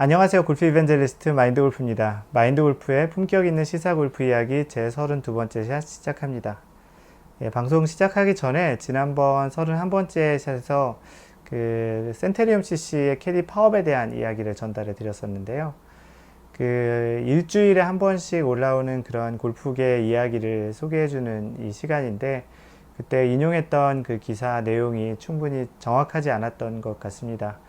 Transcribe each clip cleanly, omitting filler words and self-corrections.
안녕하세요. 골프 이벤젤리스트 마인드 골프입니다. 마인드 골프의 품격 있는 시사 골프 이야기 제 32번째 샷 시작합니다. 방송 시작하기 전에 지난번 31번째 샷에서 그 센테리움 CC의 캐디 파업에 대한 이야기를 전달해 드렸었는데요. 그 일주일에 한 번씩 올라오는 그런 골프계 이야기를 소개해주는 이 시간인데, 그때 인용했던 그 기사 내용이 충분히 정확하지 않았던 것 같습니다.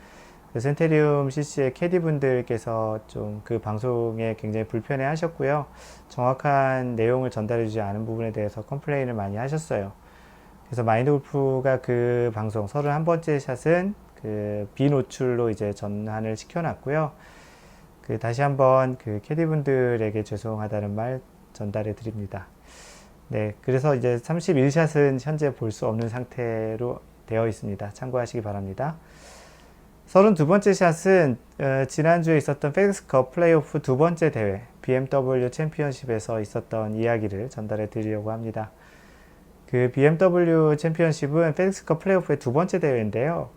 센테리움 CC의 캐디분들께서 좀 그 방송에 굉장히 불편해 하셨고요. 정확한 내용을 전달해주지 않은 부분에 대해서 컴플레인을 많이 하셨어요. 그래서 마인드 골프가 그 방송 31번째 샷은 그 비노출로 이제 전환을 시켜놨고요. 그 다시 한번 그 캐디분들에게 죄송하다는 말 전달해 드립니다. 네, 그래서 이제 31샷은 현재 볼 수 없는 상태로 되어 있습니다. 참고하시기 바랍니다. 32번째 샷은 지난주에 있었던 페덱스컵 플레이오프 두 번째 대회 BMW 챔피언십에서 있었던 이야기를 전달해 드리려고 합니다. 그 BMW 챔피언십은 페덱스컵 플레이오프의 두 번째 대회인데요.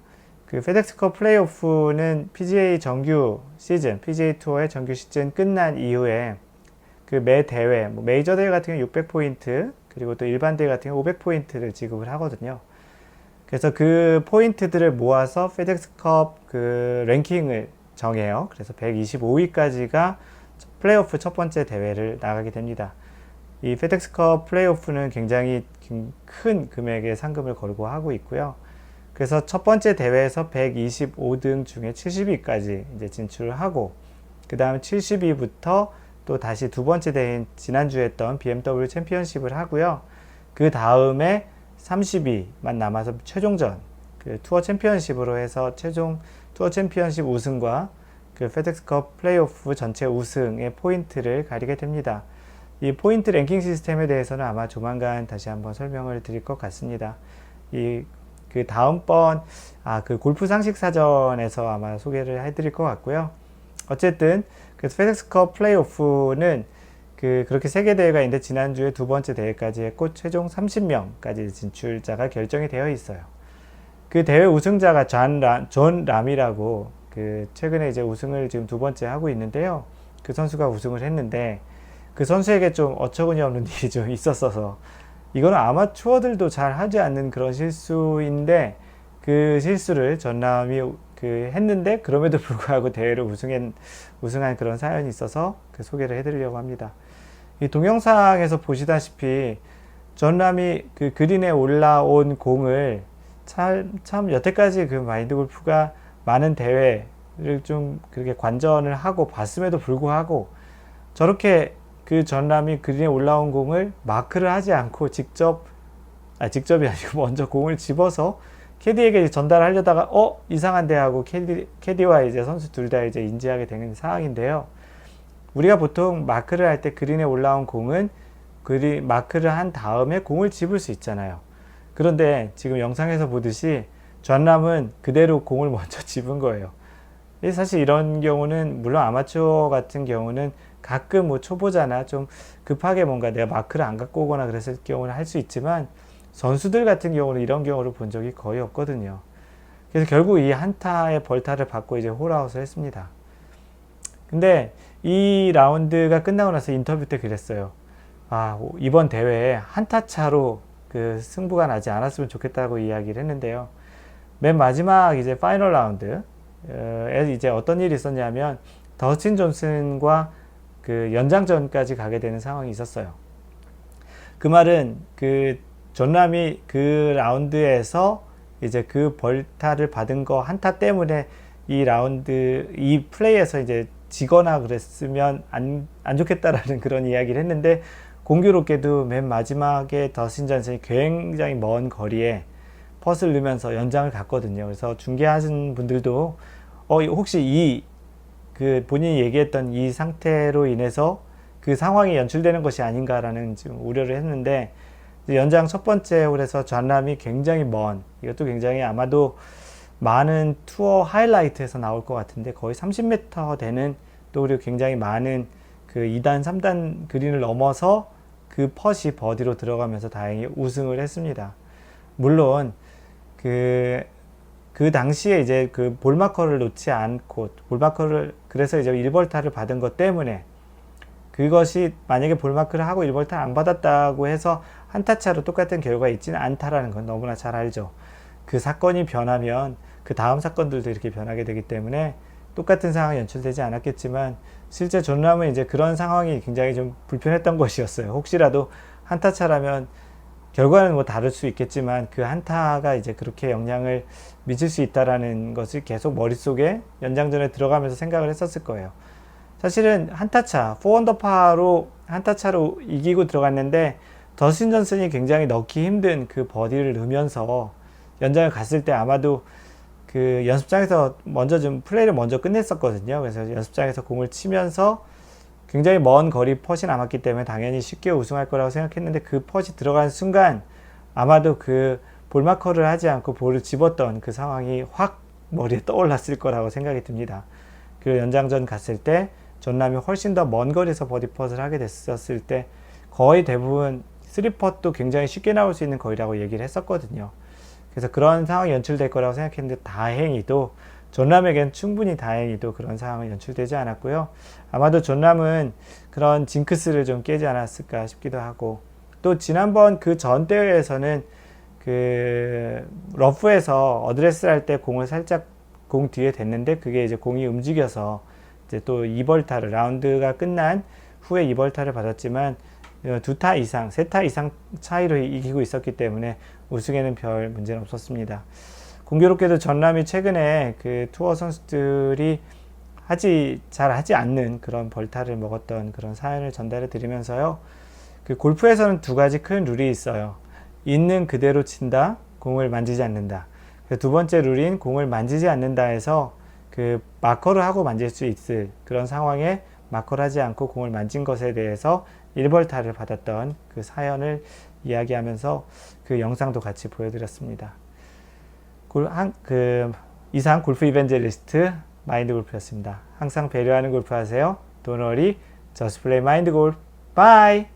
그 페덱스컵 플레이오프는 PGA 정규 시즌, PGA 투어의 정규 시즌 끝난 이후에 그 매 대회, 메이저 대회 같은 경우 600포인트, 그리고 또 일반 대회 같은 경우 500포인트를 지급을 하거든요. 그래서 그 포인트들을 모아서 페덱스컵 그 랭킹을 정해요. 그래서 125위까지가 플레이오프 첫 번째 대회를 나가게 됩니다. 이 페덱스컵 플레이오프는 굉장히 큰 금액의 상금을 걸고 하고 있고요. 그래서 첫 번째 대회에서 125등 중에 70위까지 이제 진출을 하고, 그 다음 70위부터 또 다시 두 번째 대회인 지난주에 했던 BMW 챔피언십을 하고요. 그 다음에 30위만 남아서 최종전, 그 투어 챔피언십으로 해서 최종 투어 챔피언십 우승과 그 페덱스컵 플레이오프 전체 우승의 포인트를 가리게 됩니다. 이 포인트 랭킹 시스템에 대해서는 아마 조만간 다시 한번 설명을 드릴 것 같습니다. 그 다음번 그 골프 상식 사전에서 아마 소개를 해드릴 것 같고요. 어쨌든 그래서 페덱스컵 플레이오프는 그렇게 세 개 대회가 있는데 지난주에 두 번째 대회까지 했고 최종 30명까지 진출자가 결정이 되어 있어요. 그 대회 우승자가 존 람이라고 그 최근에 이제 우승을 지금 두 번째 하고 있는데요. 그 선수가 우승을 했는데 그 선수에게 좀 어처구니 없는 일이 좀 있었어서, 이거는 아마추어들도 잘 하지 않는 그런 실수인데 그 실수를 존 람이 했는데 그럼에도 불구하고 대회를 우승한 그런 사연이 있어서 그 소개를 해드리려고 합니다. 이 동영상에서 보시다시피 존 람이 그 그린에 올라온 공을 참 여태까지 그 마인드 골프가 많은 대회를 좀 그렇게 관전을 하고 봤음에도 불구하고 저렇게 그 존 람이 그린에 올라온 공을 마크를 하지 않고 직접이 아니고 먼저 공을 집어서 캐디에게 전달하려다가 이상한데 하고 캐디와 이제 선수 둘 다 이제 인지하게 되는 상황인데요. 우리가 보통 마크를 할 때 그린에 올라온 공은 마크를 한 다음에 공을 집을 수 있잖아요. 그런데 지금 영상에서 보듯이 존 람은 그대로 공을 먼저 집은 거예요. 사실 이런 경우는 물론 아마추어 같은 경우는 가끔 뭐 초보자나 좀 급하게 뭔가 내가 마크를 안 갖고 오거나 그랬을 경우는 할 수 있지만 선수들 같은 경우는 이런 경우를 본 적이 거의 없거든요. 그래서 결국 이 한타의 벌타를 받고 이제 홀아웃을 했습니다. 근데 이 라운드가 끝나고 나서 인터뷰 때 그랬어요. 이번 대회에 한타 차로 그 승부가 나지 않았으면 좋겠다고 이야기를 했는데요. 맨 마지막 이제 파이널 라운드에 이제 어떤 일이 있었냐면 더스틴 존슨과 그 연장전까지 가게 되는 상황이 있었어요. 그 말은 존 람이 그 라운드에서 이제 그 벌타를 받은 거 한타 때문에 이 플레이에서 이제 지거나 그랬으면 안 좋겠다라는 그런 이야기를 했는데, 공교롭게도 맨 마지막에 더스틴 존슨이 굉장히 먼 거리에 펫을 넣으면서 연장을 갔거든요. 그래서 중계하신 분들도 혹시 본인이 얘기했던 이 상태로 인해서 그 상황이 연출되는 것이 아닌가라는 지금 우려를 했는데, 연장 첫 번째 홀에서 존 람이 굉장히 이것도 굉장히 아마도 많은 투어 하이라이트에서 나올 것 같은데 거의 30m 되는, 또 그리고 굉장히 많은 그 2단, 3단 그린을 넘어서 그 펫이 버디로 들어가면서 다행히 우승을 했습니다. 물론 그 당시에 이제 그 볼마커를 놓지 않고 그래서 이제 1벌타를 받은 것 때문에 그것이 만약에 볼마크를 하고 1벌타 안 받았다고 해서 한타차로 똑같은 결과가 있지는 않다라는 건 너무나 잘 알죠. 그 사건이 변하면 그 다음 사건들도 이렇게 변하게 되기 때문에 똑같은 상황이 연출되지 않았겠지만 실제 존람은 이제 그런 상황이 굉장히 좀 불편했던 것이었어요. 혹시라도 한타차라면 결과는 뭐 다를 수 있겠지만 그 한타가 이제 그렇게 영향을 미칠 수 있다라는 것을 계속 머릿속에 연장전에 들어가면서 생각을 했었을 거예요. 사실은 한타차, 4언더파로 한타차로 이기고 들어갔는데 더스틴 존슨이 굉장히 넣기 힘든 그 버디를 넣으면서 연장을 갔을 때 아마도 그 연습장에서 먼저 좀 플레이를 먼저 끝냈었거든요. 그래서 연습장에서 공을 치면서 굉장히 먼 거리 펫이 남았기 때문에 당연히 쉽게 우승할 거라고 생각했는데 그 펫이 들어간 순간 아마도 그 볼마커를 하지 않고 볼을 집었던 그 상황이 확 머리에 떠올랐을 거라고 생각이 듭니다. 그 연장전 갔을 때 존람이 훨씬 더 먼 거리에서 버디 펫을 하게 됐었을 때 거의 대부분 3펫도 굉장히 쉽게 나올 수 있는 거리라고 얘기를 했었거든요. 그래서 그런 상황이 연출될 거라고 생각했는데 다행히도 존람에겐 충분히 다행히도 그런 상황은 연출되지 않았고요. 아마도 존람은 그런 징크스를 좀 깨지 않았을까 싶기도 하고 또 지난번 그 전 대회에서는 그 러프에서 어드레스를 할 때 공을 살짝 공 뒤에 댔는데 그게 이제 공이 움직여서 이제 또 2벌타를 라운드가 끝난 후에 2벌타를 받았지만 2타 이상, 3타 이상 차이로 이기고 있었기 때문에 우승에는 별 문제는 없었습니다. 공교롭게도 존람이 최근에 그 투어 선수들이 잘 하지 않는 그런 벌타를 먹었던 그런 사연을 전달해 드리면서요. 그 골프에서는 두 가지 큰 룰이 있어요. 있는 그대로 친다, 공을 만지지 않는다. 두 번째 룰인 공을 만지지 않는다 해서 그 마커를 하고 만질 수 있을 그런 상황에 마커를 하지 않고 공을 만진 것에 대해서 1벌타를 받았던 그 사연을 이야기하면서 그 영상도 같이 보여드렸습니다. 이상 골프 이벤젤리스트 마인드 골프였습니다. 항상 배려하는 골프 하세요. Don't worry, just play mind golf. Bye!